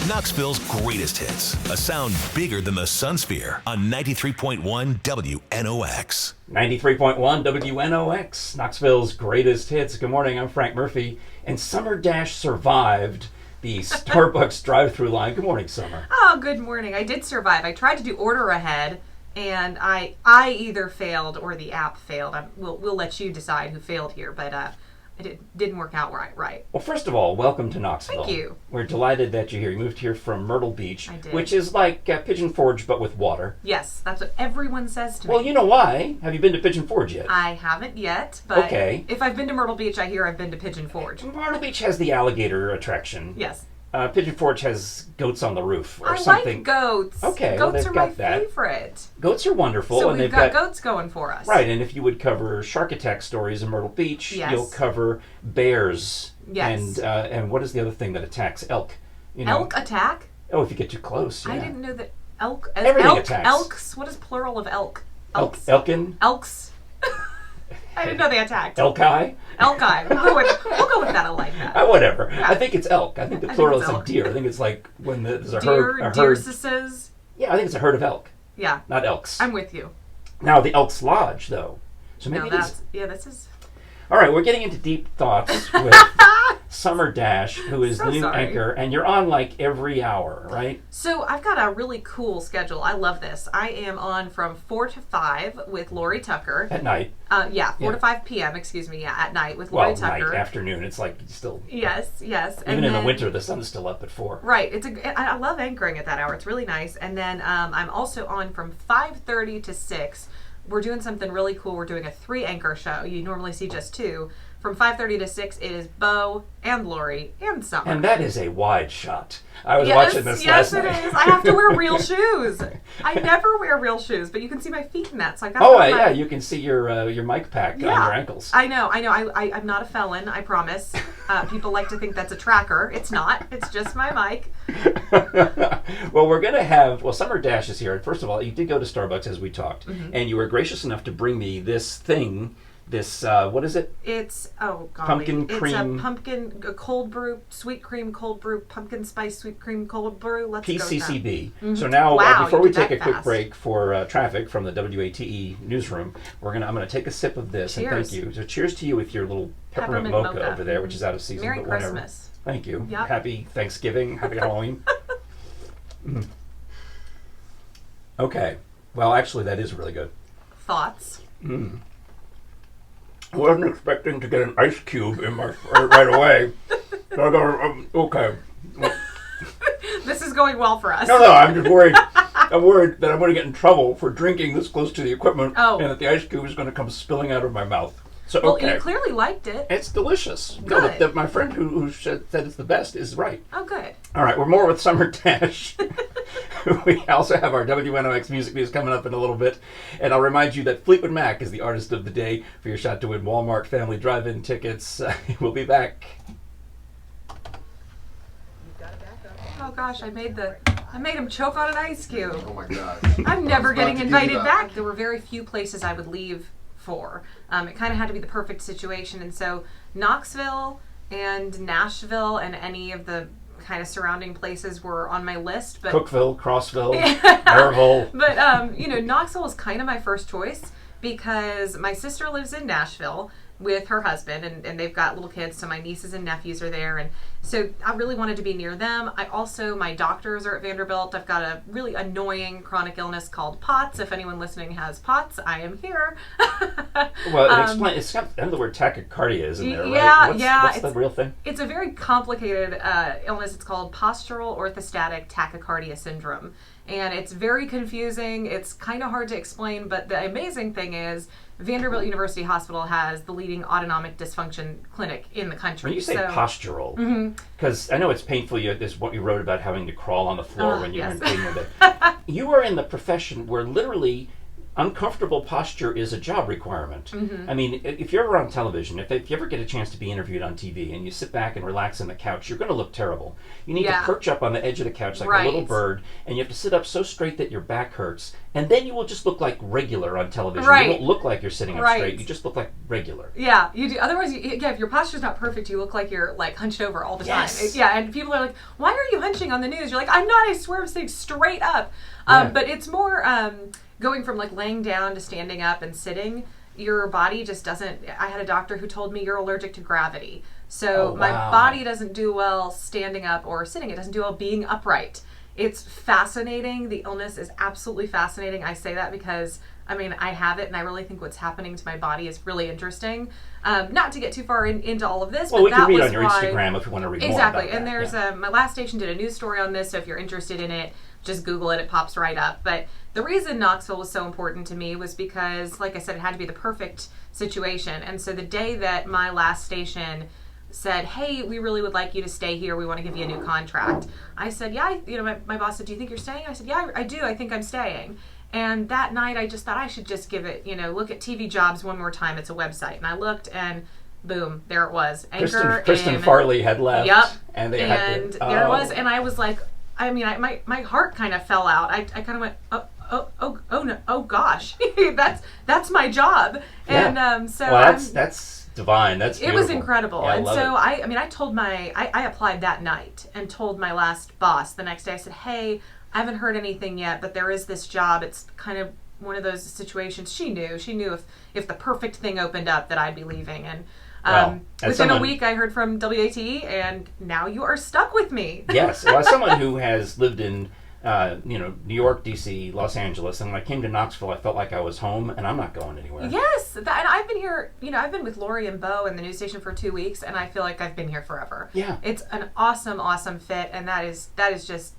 Knoxville's greatest hits. A sound bigger than the Sun Sphere on 93.1 WNOX. 93.1 WNOX, Knoxville's greatest hits. Good morning, I'm Frank Murphy. And Summer Dash survived the Starbucks drive-through line. Good morning, Summer. Oh, good morning. I did survive. I tried to do order ahead, and I either failed or the app failed. We'll let you decide who failed here, but it didn't work out right. Well, first of all, welcome to Knoxville. Thank you. We're delighted that you're here. You moved here from Myrtle Beach, I did. which is like Pigeon Forge, but with water. Yes, that's what everyone says to me. Well, you know why. Have you been to Pigeon Forge yet? I haven't yet, but okay. If I've been to Myrtle Beach, I hear I've been to Pigeon Forge. Myrtle Beach has the alligator attraction. Yes. Pigeon Forge has goats on the roof or I something. like goats. Okay, goats well, are my favorite. Goats are wonderful. So and we've got goats going for us. Right, and if you would cover shark attack stories in Myrtle Beach, yes. You'll cover bears. Yes. And what is the other thing that attacks elk? You know? Elk attack? Oh, if you get too close, yeah. I didn't know that elk... Everything attacks. Elks? What is plural of elk? Elks. Elkin? Elks. I didn't know they attacked. Elki? Elki. We'll go with that. I like that. Whatever. Yeah. I think it's elk. I think the plural is like deer. I think it's like when there's a herd. Deer-cisses. Yeah, I think it's a herd of elk. Yeah. Not elks. I'm with you. Now, the Elks Lodge, though. So maybe this is... All right, we're getting into deep thoughts with Summer Dash, who is the new anchor, and you're on like every hour, right? So I've got a really cool schedule. I love this. I am on from 4 to 5 with Lori Tucker. At night? 4 to 5 p.m., at night with Lori Tucker. Night, afternoon, it's like still... Yes. Even in the winter, the sun is still up at 4. Right. I love anchoring at that hour. It's really nice. And then I'm also on from 5:30 to 6. We're doing something really cool. We're doing a 3-anchor show. You normally see just 2. From 5:30 to 6, it is Bo and Lori and Summer. And that is a wide shot. I was watching this last night. Yes, it is. I have to wear real shoes. I never wear real shoes, but you can see my feet in that. So I got you can see your mic pack on your ankles. I know. I'm not a felon, I promise. People like to think that's a tracker. It's not. It's just my mic. Well, we're going to have... Well, Summer Dash is here. First of all, you did go to Starbucks, as we talked, and you were gracious enough to bring me this thing... what is it? It's, pumpkin cream. It's a cold brew, sweet cream cold brew, pumpkin spice sweet cream cold brew. Let's PCCB. go with that. So now, before we take a quick fast. break for traffic from the WATE newsroom, I'm gonna take a sip of this. Cheers. And thank you. So cheers to you with your little peppermint mocha over there, which is out of season. Merry but whatever. Christmas. Thank you. Yep. Happy Thanksgiving. Happy Halloween. Okay. Well, actually, that is really good. Thoughts? I wasn't expecting to get an ice cube in my right away. So I go, okay. This is going well for us. No, I'm just worried. I'm worried that I'm going to get in trouble for drinking this close to the equipment and that the ice cube is going to come spilling out of my mouth. So, well, you clearly liked it. It's delicious. Good. No, my friend who said it's the best is right. Oh, good. All right, we're more with Summer Dash. We also have our WNOX music news coming up in a little bit. And I'll remind you that Fleetwood Mac is the artist of the day for your shot to win Walmart Family Drive-In tickets. We'll be back. Oh gosh, I made him choke on an ice cube. Oh my gosh. I'm never getting invited back. There were very few places I would leave for. It kind of had to be the perfect situation, and so Knoxville and Nashville and any of the kind of surrounding places were on my list. But Cookville, Crossville, Maryville. But Knoxville was kind of my first choice because my sister lives in Nashville with her husband, and they've got little kids, so my nieces and nephews are there, and so I really wanted to be near them. My doctors are at Vanderbilt. I've got a really annoying chronic illness called POTS. If anyone listening has POTS, I am here. Well, explain. It's got the word tachycardia, isn't there? Yeah, right? What's the real thing? It's a very complicated illness. It's called postural orthostatic tachycardia syndrome. And it's very confusing. It's kind of hard to explain, but the amazing thing is Vanderbilt University Hospital has the leading autonomic dysfunction clinic in the country. When you say postural, because I know it's painful, is what you wrote about having to crawl on the floor when you were in pain with it. You are in the profession where literally uncomfortable posture is a job requirement. Mm-hmm. I mean, if you're ever on television, if you ever get a chance to be interviewed on TV and you sit back and relax on the couch, you're going to look terrible. You need to perch up on the edge of the couch like a little bird, and you have to sit up so straight that your back hurts, and then you will just look like regular on television. You won't look like you're sitting up straight. You just look like regular. Yeah, you do. Otherwise, if your posture's not perfect, you look like you're like hunched over all the time. Yeah, and people are like, "Why are you hunching on the news?" You're like, "I'm not. I swear, I'm sitting straight up." But it's more going from like laying down to standing up and sitting. Your body just doesn't. I had a doctor who told me you're allergic to gravity, so my body doesn't do well standing up or sitting. It doesn't do well being upright. It's fascinating. The illness is absolutely fascinating. I say that because, I mean, I have it, and I really think what's happening to my body is really interesting. Not to get too far into all of this, well, but we can read on your Instagram if you want to read more about that. And there's my last station did a news story on this, so if you're interested in it, just Google it. It pops right up. But the reason Knoxville was so important to me was because, like I said, it had to be the perfect situation. And so the day that my last station said, "Hey, we really would like you to stay here. We want to give you a new contract," I said, "Yeah." My boss said, "Do you think you're staying?" I said, "Yeah, I do. I think I'm staying." And that night, I just thought I should just give it, look at TV Jobs one more time. It's a website. And I looked, and boom, there it was. Anchor. Kristen Farley had left. Yep. And there it was. And I was like, my heart kind of fell out. I kind of went, oh no, oh gosh, that's my job. And so that's divine. That's beautiful. It was incredible. Yeah, and so I told I applied that night and told my last boss the next day. I said, "Hey, I haven't heard anything yet, but there is this job. It's kind of one of those situations." She knew if the perfect thing opened up that I'd be leaving. And within a week, I heard from WATE, and now you are stuck with me. Yes. Well, as someone who has lived in New York, D.C., Los Angeles, and when I came to Knoxville, I felt like I was home, and I'm not going anywhere. Yes. And I've been here, I've been with Lori and Bo in the news station for 2 weeks, and I feel like I've been here forever. Yeah. It's an awesome, awesome fit, and that is just...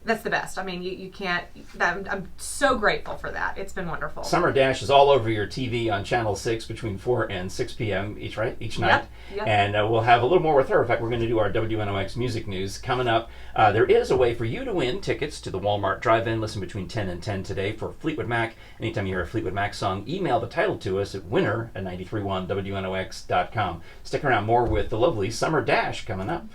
That's the best. I mean, you can't... I'm so grateful for that. It's been wonderful. Summer Dash is all over your TV on Channel 6 between 4 and 6 p.m. each night. Yep. And we'll have a little more with her. In fact, we're going to do our WNOX music news coming up. There is a way for you to win tickets to the Walmart Drive-In. Listen between 10 and 10 today for Fleetwood Mac. Anytime you hear a Fleetwood Mac song, email the title to us at winner@93.1 WNOX.com. Stick around, more with the lovely Summer Dash coming up.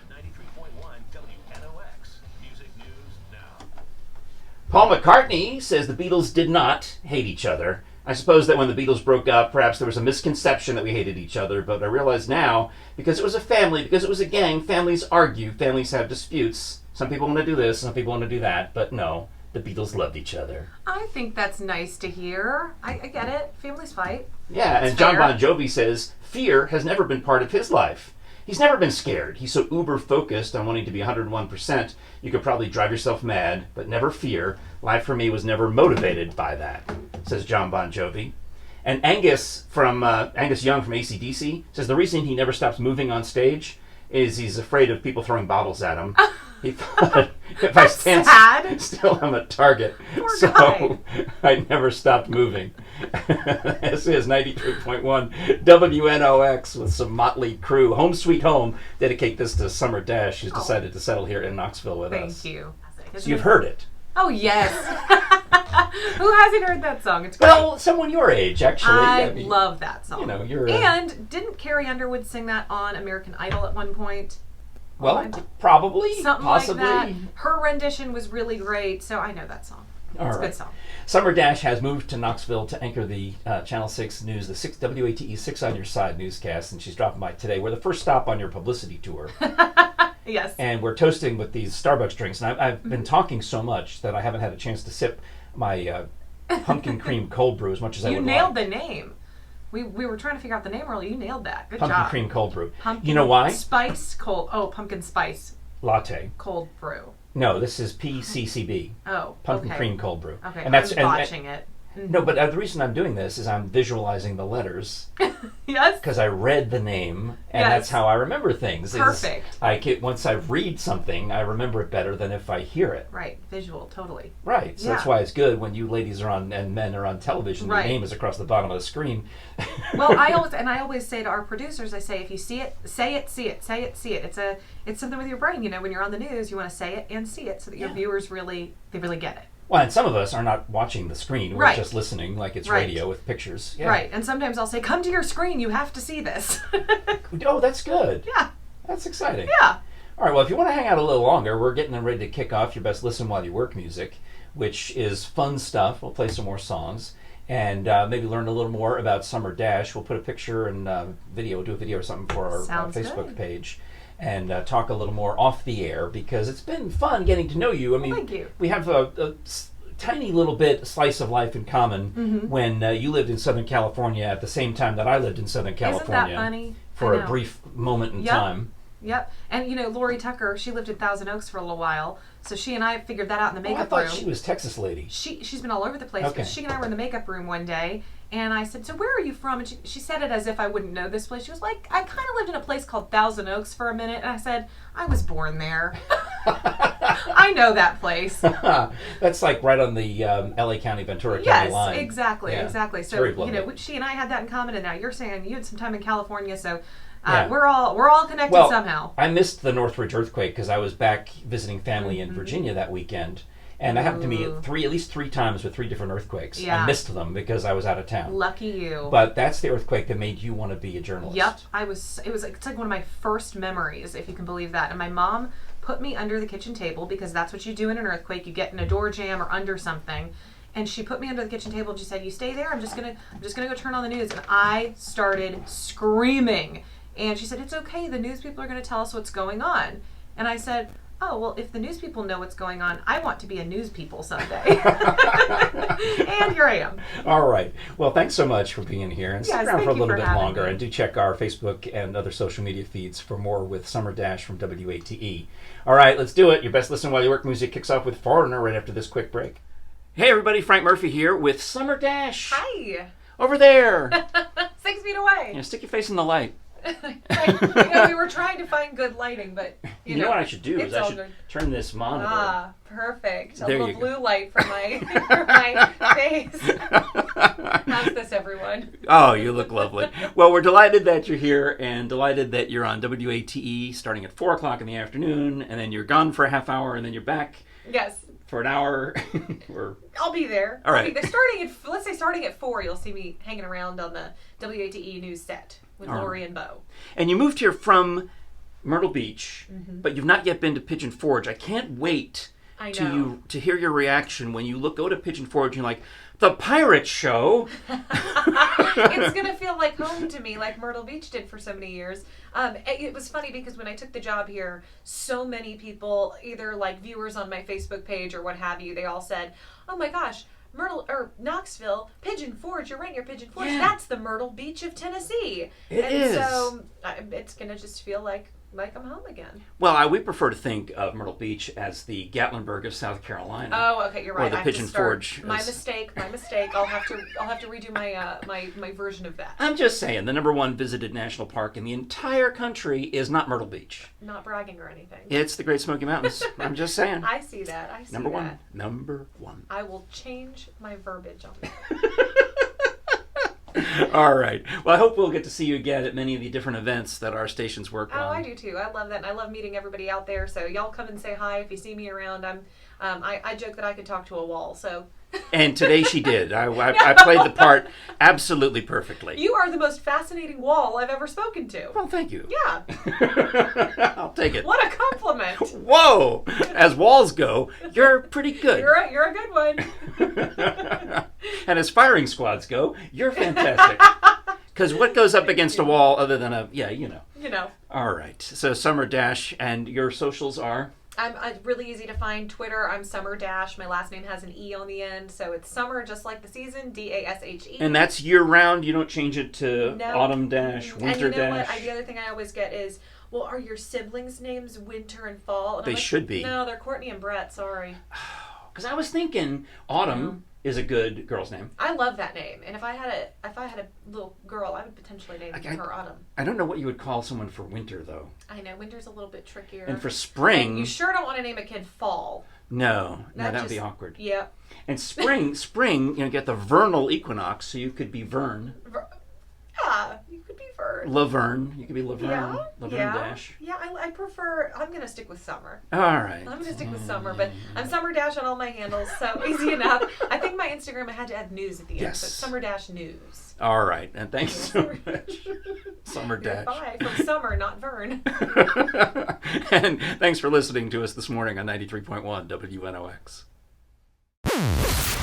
Paul McCartney says the Beatles did not hate each other. I suppose that when the Beatles broke up, perhaps there was a misconception that we hated each other, but I realize now, because it was a family, because it was a gang, families argue, families have disputes. Some people want to do this, some people want to do that, but no, the Beatles loved each other. I think that's nice to hear. I get it. Families fight. Yeah, and John Bon Jovi says fear has never been part of his life. He's never been scared. He's so uber-focused on wanting to be 101%, you could probably drive yourself mad, but never fear. Life for me was never motivated by that, says John Bon Jovi. And Angus Young from AC/DC says the reason he never stops moving on stage is he's afraid of people throwing bottles at him. He thought, if I stand still, I'm a target. Poor guy. I never stopped moving. This is 93.1 WNOX with some Motley Crue. Home Sweet Home. Dedicate this to Summer Dash, who's decided to settle here in Knoxville with us. Thank you. So you've heard it. Oh, yes. Who hasn't heard that song? It's great. Well, someone your age, actually. I love that song. You're and didn't Carrie Underwood sing that on American Idol at one point? Well, probably, possibly. Like that. Her rendition was really great, so I know that song. It's a good song. Summer Dash has moved to Knoxville to anchor the Channel 6 News, the WATE 6 on Your Side newscast, and she's dropping by today. We're the first stop on your publicity tour. Yes. And we're toasting with these Starbucks drinks, and I've been talking so much that I haven't had a chance to sip my pumpkin cream cold brew as much as I would like. You nailed the name. We were trying to figure out the name earlier. You nailed that. Good job. Pumpkin cream cold brew. Pumpkin you know why? Spice cold. Oh, pumpkin spice. Latte. Cold brew. No, this is PCCB. Oh, Pumpkin cream cold brew. Okay, and that's botching it. Mm-hmm. No, but the reason I'm doing this is I'm visualizing the letters. Yes. Because I read the name, and that's how I remember things. Perfect. Once I read something, I remember it better than if I hear it. Right. Visual, totally. Right. So that's why it's good when you ladies are on and men are on television. Right. The name is across the bottom of the screen. Well, I always say to our producers, I say, if you see it, say it, see it, say it, see it. It's something with your brain. When you're on the news, you want to say it and see it so that your viewers really get it. Well, and some of us are not watching the screen. We're Right. just listening like it's Right. radio with pictures. Yeah. Right. And sometimes I'll say, come to your screen. You have to see this. Oh, that's good. Yeah. That's exciting. Yeah. All right, well, if you want to hang out a little longer, we're getting ready to kick off your best listen while you work music, which is fun stuff. We'll play some more songs and maybe learn a little more about Summer Dash. We'll put a picture and video, do a video or something for our Sounds Facebook good. page and talk a little more off the air because it's been fun getting to know you. I mean, thank you. We have a tiny little bit slice of life in common when you lived in Southern California at the same time that I lived in Southern California. Isn't that funny? For I a know. brief moment in Yep. time. Yep. And, Lori Tucker, she lived in Thousand Oaks for a little while. So she and I figured that out in the Oh, I makeup thought room. she was Texas lady. She's been all over the place. Okay. But she and I were in the makeup room one day. And I said, so where are you from? And she said it as if I wouldn't know this place. She was like, I kind of lived in a place called Thousand Oaks for a minute. And I said, I was born there. I know that place. That's like right on the LA County Ventura County Yes, line. exactly, Yeah. exactly. So Very lovely. she and I had that in common, and now you're saying you had some time in California, so Yeah. we're all connected Well, somehow. I missed the Northridge earthquake because I was back visiting family in Virginia that weekend, and that happened to me at least three times with three different earthquakes. Yeah. I missed them because I was out of town. Lucky you. But that's the earthquake that made you want to be a journalist. Yep, it's like one of my first memories, if you can believe that. And my mom put me under the kitchen table because that's what you do in an earthquake. You get in a door jam or under something. And she put me under the kitchen table and she said, "You stay there. I'm just gonna go turn on the news." And I started screaming. And she said, "It's okay. The news people are going to tell us what's going on." And I said, "Oh, well, if the news people know what's going on, I want to be a news people someday." And here I am. All right. Well, thanks so much for being here. And stick Yes, around thank for a you little for bit having longer. me. And do check our Facebook and other social media feeds for more with Summer Dash from WATE. All right, let's do it. Your best listen while you work music kicks off with Foreigner right after this quick break. Hey, everybody. Frank Murphy here with Summer Dash. Hi. Over there. 6 feet away. Yeah, stick your face in the light. We were trying to find good lighting, but You know what I should do is it's I all should good. turn this monitor. Ah, perfect. A There little you go. blue light for my for my face. How's this, everyone? Oh, you look lovely. Well, we're delighted that you're here and delighted that you're on WATE starting at 4 o'clock in the afternoon, and then you're gone for a half hour, and then you're back Yes, for an hour. Or I'll be there. All right. I'll be there. Starting at 4, you'll see me hanging around on the WATE news set with All Lori and Bo. And you moved here from Myrtle Beach, but you've not yet been to Pigeon Forge. I can't wait I to know. to hear your reaction when you go to Pigeon Forge and you're like, the pirate show. It's gonna feel like home to me, like Myrtle Beach did for so many years. It was funny because when I took the job here, so many people, either like viewers on my Facebook page or what have you, they all said, "Oh my gosh, Knoxville, Pigeon Forge. You're right near Pigeon Forge. Yeah. That's the Myrtle Beach of Tennessee." It and is. so it's gonna just feel like I'm home again. Well, we prefer to think of Myrtle Beach as the Gatlinburg of South Carolina. Oh, okay, you're Or right. the I have to Pigeon start- Forge My is- mistake. I'll have to redo my version of that. I'm just saying, the #1 visited national park in the entire country is not Myrtle Beach. Not bragging or anything. It's the Great Smoky Mountains. I'm just saying. I see that. I see Number one. that. Number one. I will change my verbiage on that. All right. Well, I hope we'll get to see you again at many of the different events that our stations work Oh, on. I do too. I love that, and I love meeting everybody out there. So y'all come and say hi if you see me around. I joke that I could talk to a wall. So And today she did. I played the part absolutely perfectly. you are the most fascinating wall I've ever spoken to. Well, thank you. Yeah. I'll take it. What a compliment. Whoa! As walls go, you're pretty good. You're a good one. And as firing squads go, you're fantastic. Because what goes up against a wall other than you know. You know. All right. So Summer Dash, and your socials are? I'm really easy to find. Twitter, I'm Summer Dash. My last name has an E on the end, so it's Summer, just like the season, Dashe. And that's year round? You don't change it to No. Autumn Dash, And Winter you know Dash? what? The other thing I always get is, well, are your siblings' names Winter and Fall? And They I'm like, should be. No, they're Courtney and Brett. Sorry. Because I was thinking Autumn is a good girl's name. I love that name, and if I had a little girl, I would potentially name Okay. her Autumn. I don't know what you would call someone for winter, though. I know Winter's a little bit trickier. And for spring, And you sure don't want to name a kid Fall. no, That that would be just- awkward. Yep. And spring, get the vernal equinox, so you could be Vern. Yeah, you could be Vern. Laverne. You could be Laverne. Yeah, Laverne yeah. Dash. Yeah, I prefer, I'm going to stick with Summer. All right. I'm going to stick with Summer, but I'm Summer Dash on all my handles, so easy enough. I think my Instagram, I had to add news at the end, Yes. so it's Summer Dash News. All right. And thanks so much. Summer Dash. Bye, from Summer, not Vern. And thanks for listening to us this morning on 93.1 WNOX.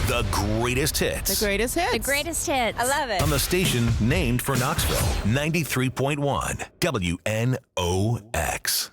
The greatest hits. The greatest hits. The greatest hits. I love it. On the station named for Knoxville, 93.1 WNOX.